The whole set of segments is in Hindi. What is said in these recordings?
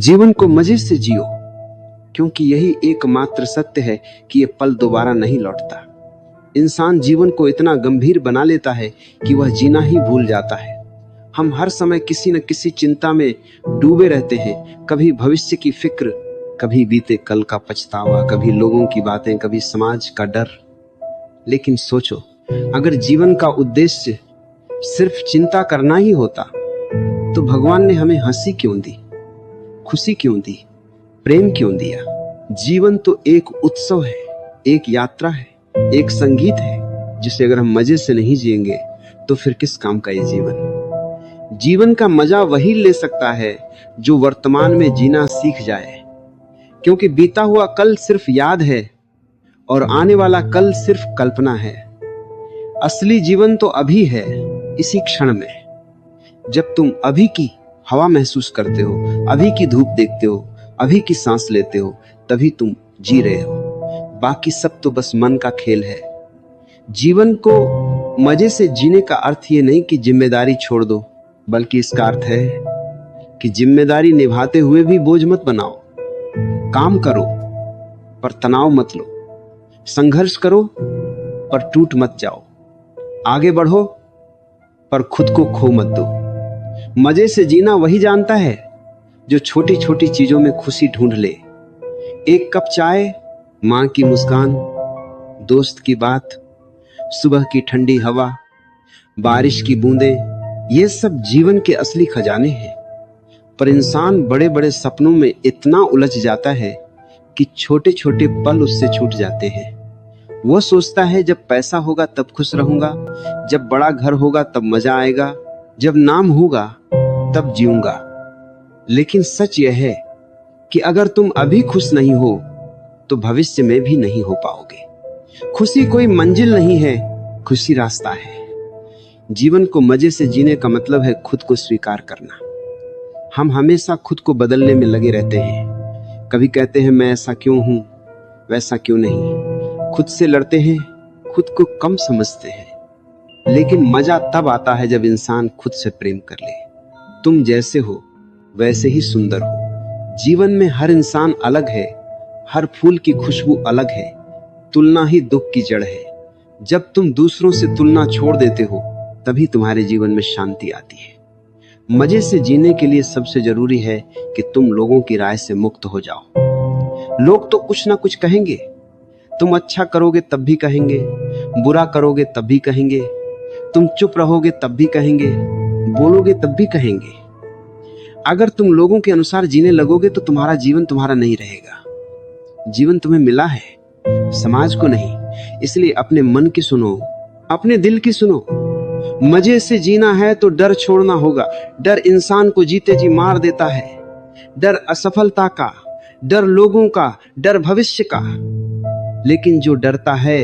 जीवन को मजे से जियो, क्योंकि यही एकमात्र सत्य है कि ये पल दोबारा नहीं लौटता। इंसान जीवन को इतना गंभीर बना लेता है कि वह जीना ही भूल जाता है। हम हर समय किसी न किसी चिंता में डूबे रहते हैं, कभी भविष्य की फिक्र, कभी बीते कल का पछतावा, कभी लोगों की बातें, कभी समाज का डर। लेकिन सोचो, अगर जीवन का उद्देश्य सिर्फ चिंता करना ही होता तो भगवान ने हमें हंसी क्यों दी, खुशी क्यों दी, प्रेम क्यों दिया? जीवन तो एक उत्सव है, एक यात्रा है, एक संगीत है, जिसे अगर हम मजे से नहीं जिएंगे तो फिर किस काम का ये जीवन? जीवन का मजा वही ले सकता है जो वर्तमान में जीना सीख जाए, क्योंकि बीता हुआ कल सिर्फ याद है और आने वाला कल सिर्फ कल्पना है। असली जीवन तो अभी है, इसी क्षण में। जब तुम अभी की हवा महसूस करते हो, अभी की धूप देखते हो, अभी की सांस लेते हो, तभी तुम जी रहे हो। बाकी सब तो बस मन का खेल है। जीवन को मजे से जीने का अर्थ ये नहीं कि जिम्मेदारी छोड़ दो, बल्कि इसका अर्थ है कि जिम्मेदारी निभाते हुए भी बोझ मत बनाओ। काम करो पर तनाव मत लो, संघर्ष करो पर टूट मत जाओ, आगे बढ़ो पर खुद को खो मत दो। मजे से जीना वही जानता है जो छोटी छोटी चीजों में खुशी ढूंढ ले। एक कप चाय, माँ की मुस्कान, दोस्त की बात, सुबह की ठंडी हवा, बारिश की बूंदें, ये सब जीवन के असली खजाने हैं। पर इंसान बड़े बड़े सपनों में इतना उलझ जाता है कि छोटे छोटे पल उससे छूट जाते हैं। वो सोचता है जब पैसा होगा तब खुश रहूंगा, जब बड़ा घर होगा तब मजा आएगा, जब नाम होगा तब जीऊंगा। लेकिन सच यह है कि अगर तुम अभी खुश नहीं हो तो भविष्य में भी नहीं हो पाओगे। खुशी कोई मंजिल नहीं है, खुशी रास्ता है। जीवन को मजे से जीने का मतलब है खुद को स्वीकार करना। हम हमेशा खुद को बदलने में लगे रहते हैं। कभी कहते हैं मैं ऐसा क्यों हूं, वैसा क्यों नहीं। खुद से लड़ते हैं, खुद को कम समझते हैं। लेकिन मजा तब आता है जब इंसान खुद से प्रेम कर ले। तुम जैसे हो वैसे ही सुंदर हो। जीवन में हर इंसान अलग है, हर फूल की खुशबू अलग है। तुलना ही दुख की जड़ है। जब तुम दूसरों से तुलना छोड़ देते हो तभी तुम्हारे जीवन में शांति आती है। मजे से जीने के लिए सबसे जरूरी है कि तुम लोगों की राय से मुक्त हो जाओ। लोग तो कुछ ना कुछ कहेंगे, तुम अच्छा करोगे तब भी कहेंगे, बुरा करोगे तब भी कहेंगे, तुम चुप रहोगे तब भी कहेंगे, बोलोगे तब भी कहेंगे। अगर तुम लोगों के अनुसार जीने लगोगे तो तुम्हारा जीवन तुम्हारा नहीं रहेगा। जीवन तुम्हें मिला है, समाज को नहीं। इसलिए अपने मन की सुनो, अपने दिल की सुनो। मजे से जीना है तो डर छोड़ना होगा। डर इंसान को जीते जी मार देता है। डर असफलता का, डर लोगों का, डर भविष्य का। लेकिन जो डरता है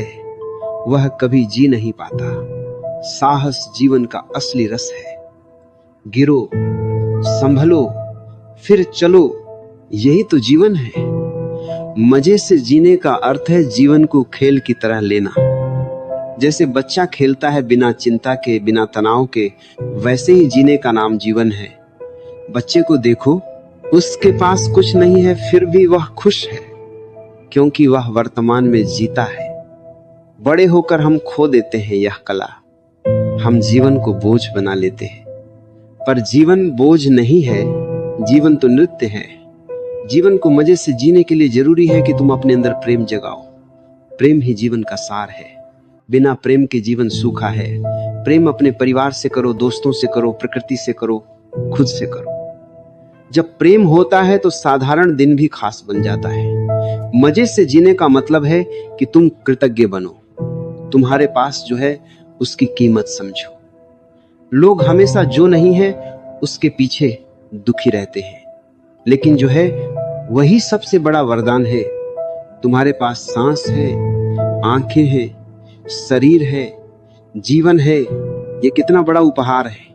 वह कभी जी नहीं पाता। साहस जीवन का असली रस है। गिरो, संभलो, फिर चलो, यही तो जीवन है। मजे से जीने का अर्थ है जीवन को खेल की तरह लेना। जैसे बच्चा खेलता है बिना चिंता के, बिना तनाव के, वैसे ही जीने का नाम जीवन है। बच्चे को देखो, उसके पास कुछ नहीं है फिर भी वह खुश है, क्योंकि वह वर्तमान में जीता है। बड़े होकर हम खो देते हैं यह कला। हम जीवन को बोझ बना लेते हैं, पर जीवन बोझ नहीं है, जीवन तो नृत्य है। जीवन को मजे से जीने के लिए जरूरी है कि तुम अपने अंदर प्रेम जगाओ। प्रेम ही जीवन का सार है। बिना प्रेम के जीवन सूखा है। प्रेम अपने परिवार से करो, दोस्तों से करो, प्रकृति से करो, खुद से करो। जब प्रेम होता है तो साधारण दिन भी खास बन जाता है। मजे से जीने का मतलब है कि तुम कृतज्ञ बनो। तुम्हारे पास जो है उसकी कीमत समझो। लोग हमेशा जो नहीं है उसके पीछे दुखी रहते हैं, लेकिन जो है वही सबसे बड़ा वरदान है। तुम्हारे पास सांस है, आंखें हैं, शरीर है, जीवन है। ये कितना बड़ा उपहार है।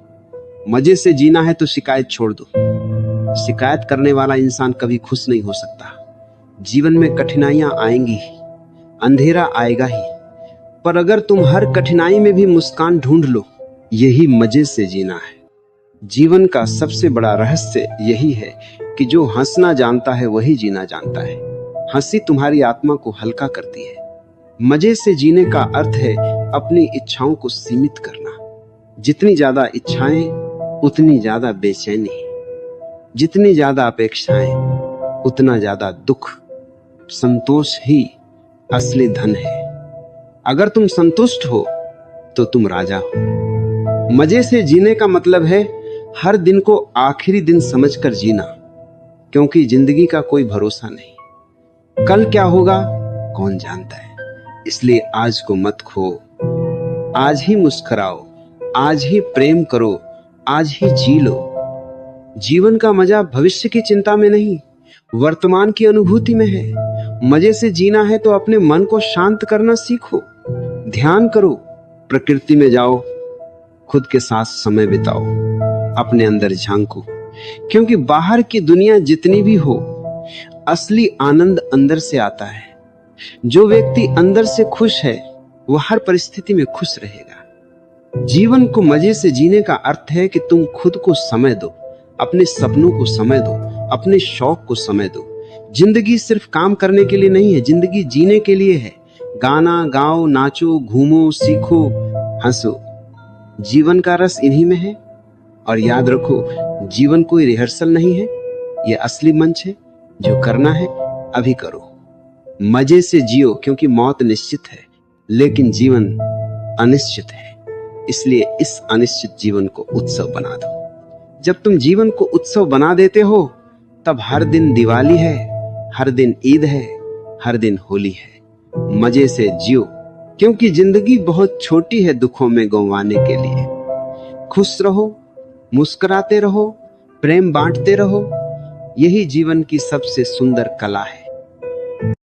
मजे से जीना है तो शिकायत छोड़ दो। शिकायत करने वाला इंसान कभी खुश नहीं हो सकता। जीवन में कठिनाइयां आएंगी ही, अंधेरा आएगा ही, पर अगर तुम हर कठिनाई में भी मुस्कान ढूंढ लो, यही मजे से जीना है। जीवन का सबसे बड़ा रहस्य यही है कि जो हंसना जानता है वही जीना जानता है। हंसी तुम्हारी आत्मा को हल्का करती है। मजे से जीने का अर्थ है अपनी इच्छाओं को सीमित करना। जितनी ज्यादा इच्छाएं उतनी ज्यादा बेचैनी, जितनी ज्यादा अपेक्षाएं उतना ज्यादा दुख। संतोष ही असली धन है। अगर तुम संतुष्ट हो तो तुम राजा हो। मजे से जीने का मतलब है हर दिन को आखिरी दिन समझकर जीना, क्योंकि जिंदगी का कोई भरोसा नहीं। कल क्या होगा कौन जानता है। इसलिए आज को मत खो। आज ही मुस्कुराओ, आज ही प्रेम करो, आज ही जी लो। जीवन का मजा भविष्य की चिंता में नहीं, वर्तमान की अनुभूति में है। मजे से जीना है तो अपने मन को शांत करना सीखो। ध्यान करो, प्रकृति में जाओ, खुद के साथ समय बिताओ, अपने अंदर झांको। क्योंकि बाहर की दुनिया जितनी भी हो, असली आनंद अंदर से आता है। जो व्यक्ति अंदर से खुश है वह हर परिस्थिति में खुश रहेगा। जीवन को मजे से जीने का अर्थ है कि तुम खुद को समय दो, अपने सपनों को समय दो, अपने शौक को समय दो। जिंदगी सिर्फ काम करने के लिए नहीं है, जिंदगी जीने के लिए है। गाना गाओ, नाचो, घूमो, सीखो, हंसो। जीवन का रस इन्हीं में है। और याद रखो, जीवन कोई रिहर्सल नहीं है, यह असली मंच है। जो करना है अभी करो। मजे से जियो, क्योंकि मौत निश्चित है, लेकिन जीवन अनिश्चित है। इसलिए इस अनिश्चित जीवन को उत्सव बना दो। जब तुम जीवन को उत्सव बना देते हो, तब हर दिन दिवाली है, हर दिन ईद है, हर दिन होली है। मजे से जियो, क्योंकि जिंदगी बहुत छोटी है दुखों में गंवाने के लिए। खुश रहो, मुस्कुराते रहो, प्रेम बांटते रहो। यही जीवन की सबसे सुंदर कला है।